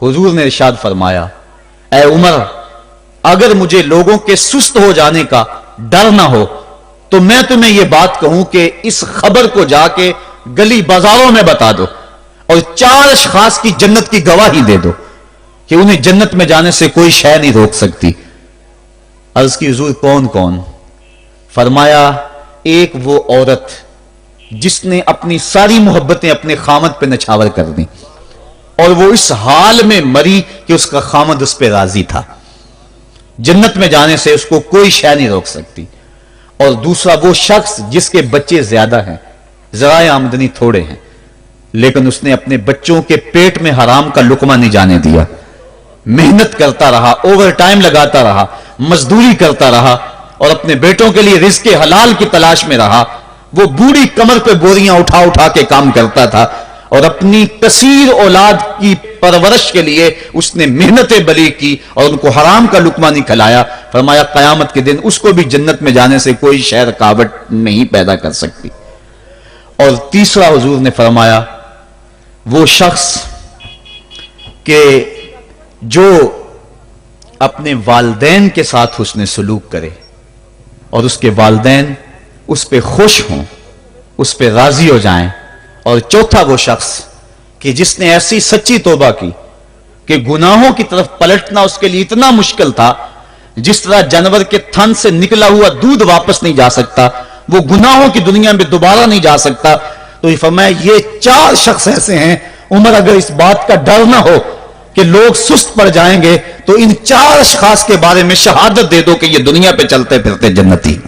हुजूर ने इरशाद फरमाया, ऐ उमर, अगर मुझे लोगों के सुस्त हो जाने का डर ना हो तो मैं तुम्हें यह बात कहूं कि इस खबर को जाके गली बाजारों में बता दो और 4 अशखास की जन्नत की गवाही दे दो कि उन्हें जन्नत में जाने से कोई शय नहीं रोक सकती। अर्ज की हुजूर कौन कौन? फरमाया, एक वो औरत जिसने अपनी सारी मोहब्बतें अपने खामद पे नछावर कर दी और वो इस हाल में मरी कि उसका खामद उस पर राजी था, जन्नत में जाने से उसको कोई शय नहीं रोक सकती। और दूसरा वो शख्स जिसके बच्चे ज्यादा हैं, ज़राए आमदनी थोड़े हैं, लेकिन उसने अपने बच्चों के पेट में हराम का लुकमा नहीं जाने दिया, मेहनत करता रहा, ओवर टाइम लगाता रहा, मजदूरी करता रहा और अपने बेटों के लिए रिज़्क़े हलाल की तलाश में रहा। वो बूढ़ी कमर पे बोरियां उठा उठा के काम करता था और अपनी कसीर औलाद की परवरिश के लिए उसने मेहनतें बली की और उनको हराम का लुकमा नहीं खिलाया। फरमाया, कयामत के दिन उसको भी जन्नत में जाने से कोई शय रुकावट नहीं पैदा कर सकती। और तीसरा हुजूर ने फरमाया, वो शख्स के जो अपने वालदैन के साथ हुस्न सलूक करे और उसके वालदैन उस पे खुश हों, उस पे राजी हो जाएं। और चौथा वो शख्स कि जिसने ऐसी सच्ची तौबा की कि गुनाहों की तरफ पलटना उसके लिए इतना मुश्किल था, जिस तरह जानवर के थन से निकला हुआ दूध वापस नहीं जा सकता, वो गुनाहों की दुनिया में दोबारा नहीं जा सकता। तो ये फरमाया, ये 4 शख्स ऐसे हैं, उमर अगर इस बात का डर ना हो कि लोग सुस्त पड़ जाएंगे तो इन 4 अशखास के बारे में शहादत दे दो कि ये दुनिया पे चलते फिरते जन्नती।